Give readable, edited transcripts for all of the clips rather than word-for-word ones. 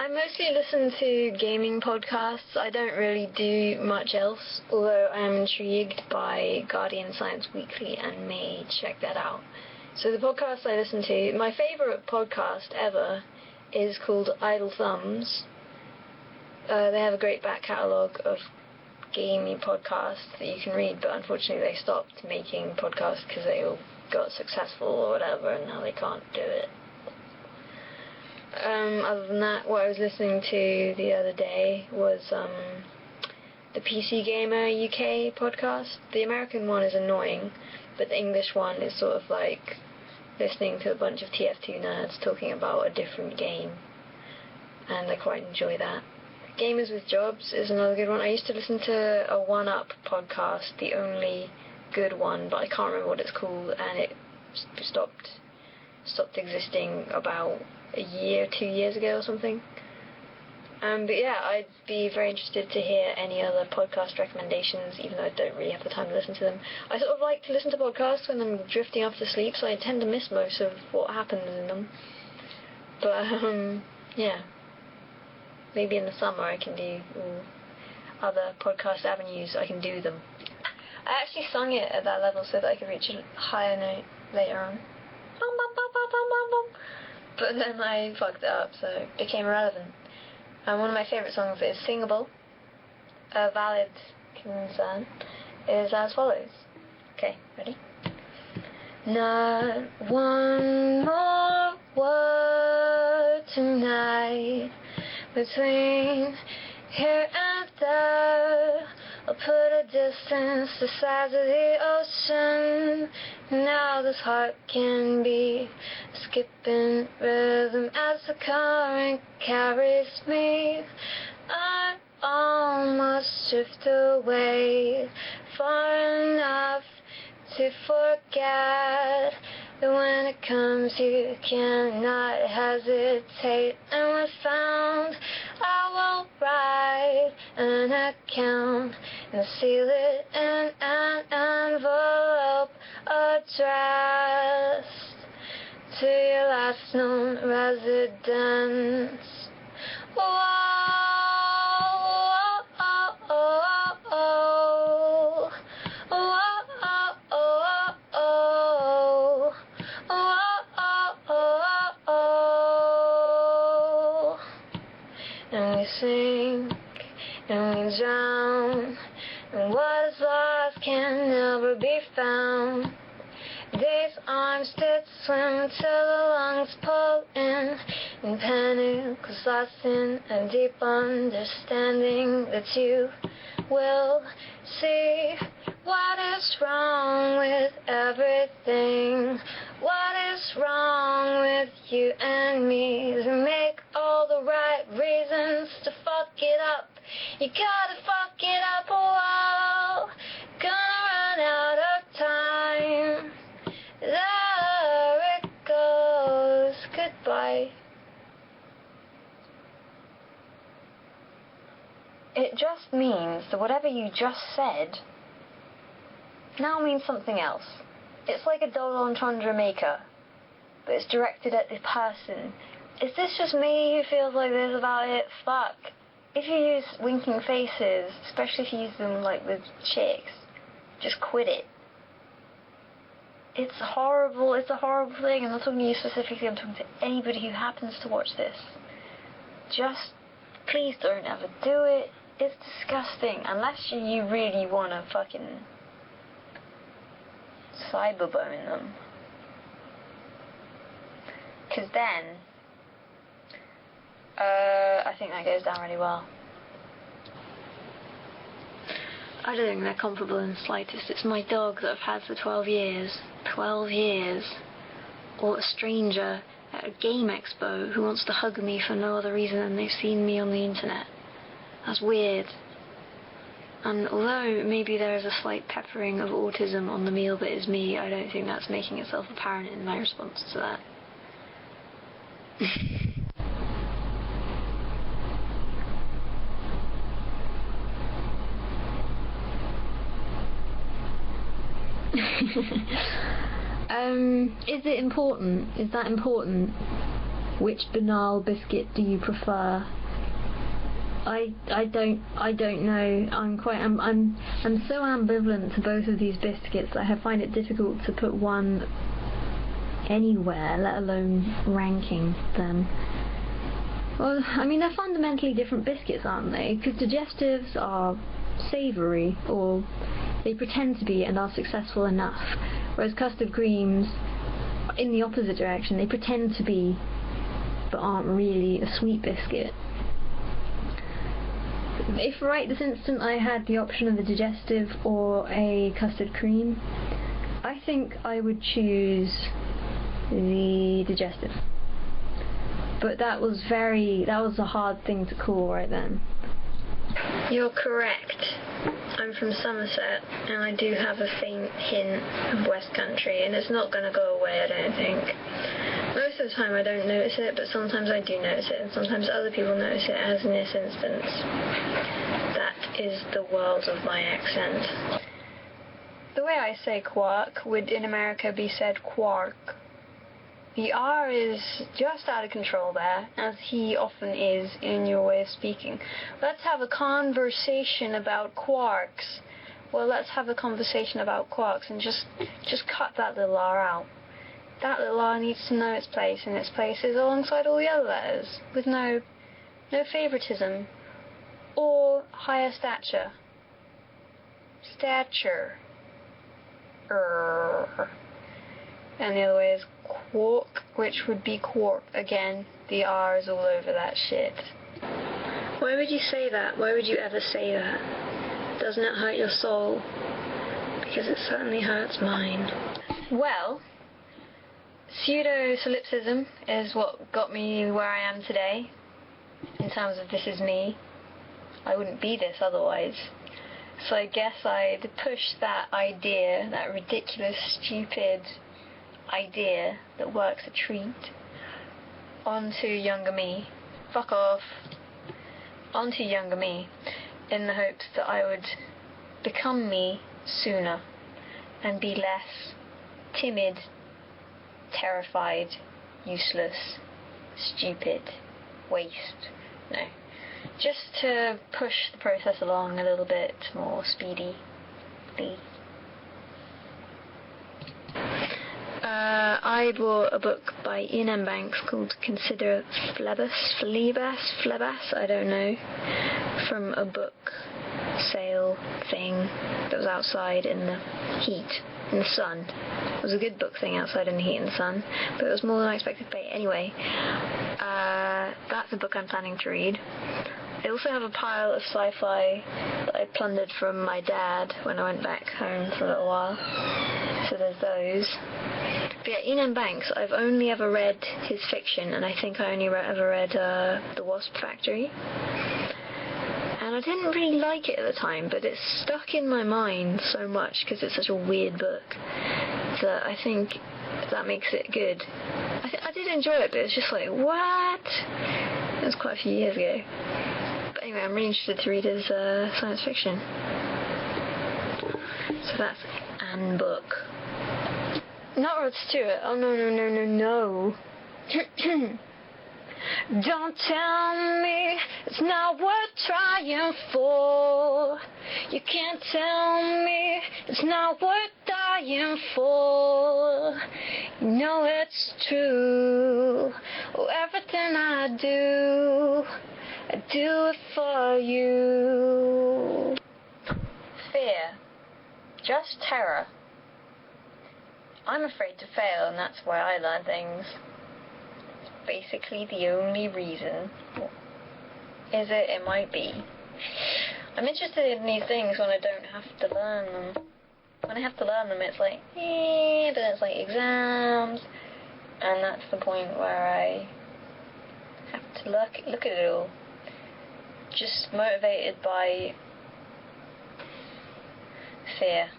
I mostly listen to gaming podcasts. I don't really do much else, although I am intrigued by Guardian Science Weekly and may check that out. So the podcasts I listen to, my favourite podcast ever is called Idle Thumbs. They have a great back catalogue of gaming podcasts that you can read, but unfortunately they stopped making podcasts because they all got successful or whatever, and now they can't do it. Other than that, what I was listening to the other day was the PC Gamer UK podcast. The American one is annoying, but the English one is sort of like listening to a bunch of TF2 nerds talking about a different game, and I quite enjoy that. Gamers with Jobs is another good one. I used to listen to a 1UP podcast, the only good one, but I can't remember what it's called, and it stopped existing about a year, 2 years ago or something. But yeah, I'd be very interested to hear any other podcast recommendations, even though I don't really have the time to listen to them. I sort of like to listen to podcasts when I'm drifting off to sleep, so I tend to miss most of what happens in them. But yeah, maybe in the summer I can do other podcast avenues. I can do them. I actually sung it at that level so that I could reach a higher note later on. But then I fucked it up, so it became irrelevant. And one of my favourite songs is Singable. A valid concern is as follows. Okay, ready? Not one more word tonight between here and there. I'll put a distance the size of the ocean. Now this heart can be skipping rhythm as the current carries me. I almost drift away far enough to forget that when it comes you cannot hesitate. And when found, I will write an account and seal it in an envelope addressed to your last known residence. And we sink, and we drown, and what is lost can never be found. These arms did swim till the lungs pull in panic was lost in a deep understanding that you will see what is wrong with everything. What is wrong with you and me? To make all the right reasons to fuck it up. You gotta fuck it up, oh, gonna run out of time. There it goes, goodbye. It just means that whatever you just said now means something else. It's like a double entendre maker, but it's directed at the person. Is this just me who feels like this about it? Fuck. If you use winking faces, especially if you use them like with chicks, just quit it. It's horrible, it's a horrible thing. I'm not talking to you specifically, I'm talking to anybody who happens to watch this. Just, please don't ever do it. It's disgusting, unless you really want to fucking cyberbone them. Because then, I think that goes down really well. I don't think they're comparable in the slightest. It's my dog that I've had for 12 years. 12 years. Or a stranger at a game expo who wants to hug me for no other reason than they've seen me on the internet. That's weird. And although maybe there is a slight peppering of autism on the meal that is me, I don't think that's making itself apparent in my response to that. Is it important? Is that important? which banal biscuit do you prefer? I don't know. I'm so ambivalent to both of these biscuits that I find it difficult to put one anywhere, let alone ranking them. Well, I mean, they're fundamentally different biscuits, aren't they? Because digestives are savoury, or they pretend to be and are successful enough, whereas custard creams, in the opposite direction, they pretend to be but aren't really a sweet biscuit. If right this instant I had the option of a digestive or a custard cream, I think I would choose the digestive. But that was a hard thing to call right then. You're correct. I'm from Somerset, and I do have a faint hint of West Country, and it's not going to go away, I don't think. Most of the time I don't notice it, but sometimes I do notice it, and sometimes other people notice it, as in this instance. That is the world of my accent. The way I say quark would in America be said quark. The R is just out of control there, as he often is in your way of speaking. Let's have a conversation about quarks. Well, let's have a conversation about quarks, and just cut that little R out. That little R needs to know its place, and its place is alongside all the other letters, with no favoritism or higher stature. Stature. And the other way is quark, which would be quark. Again, the R is all over that shit. Why would you say that? Why would you ever say that? Doesn't it hurt your soul? Because it certainly hurts mine. Well, pseudo-solipsism is what got me where I am today, in terms of this is me. I wouldn't be this otherwise. So I guess I'd push that idea, that ridiculous, stupid idea that works a treat, onto younger me. Fuck off. Onto younger me, in the hopes that I would become me sooner and be less timid, terrified, useless, stupid, waste. No. Just to push the process along a little bit more speedily. I bought a book by Ian M. Banks called Consider Phlebas, I don't know, from a book sale thing that was outside in the heat, in the sun. It was a good book thing outside in the heat and the sun, but it was more than I expected to pay. Anyway, that's a book I'm planning to read. I also have a pile of sci-fi that I plundered from my dad when I went back home for a little while. So there's those. But yeah, Ian M. Banks, I've only ever read his fiction, and I think I only ever read The Wasp Factory. And I didn't really like it at the time, but it's stuck in my mind so much because it's such a weird book that I think that makes it good. I did enjoy it, but it's just like, what? It was quite a few years ago. But anyway, I'm really interested to read his science fiction. So that's an book. Not Rod Stewart. Oh, no. Don't tell me it's not worth trying for. You can't tell me it's not worth dying for. You know it's true. Oh, everything I do it for you. Fear. Just terror. I'm afraid to fail, and that's why I learn things. Basically the only reason. Is it? It might be. I'm interested in these things when I don't have to learn them. When I have to learn them, it's like, but it's like exams, and that's the point where I have to look at it all. Just motivated by fear.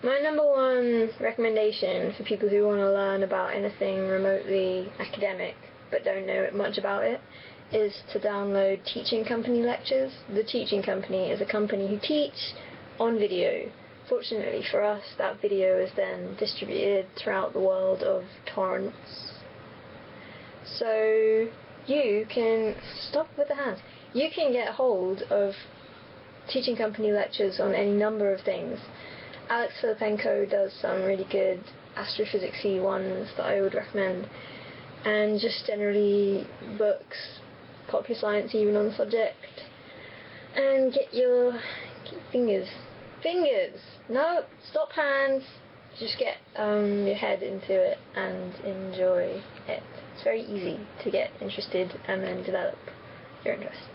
My number one recommendation for people who want to learn about anything remotely academic but don't know much about it is to download Teaching Company lectures. The Teaching Company is a company who teach on video. Fortunately for us, that video is then distributed throughout the world of torrents. So you can stop with the hands. You can get hold of teaching company lectures on any number of things. Alex Filipenko does some really good astrophysics-y ones that I would recommend, and just generally books, popular science even on the subject, and get your fingers. No, stop hands. Just get your head into it and enjoy it. It's very easy to get interested and then develop your interest.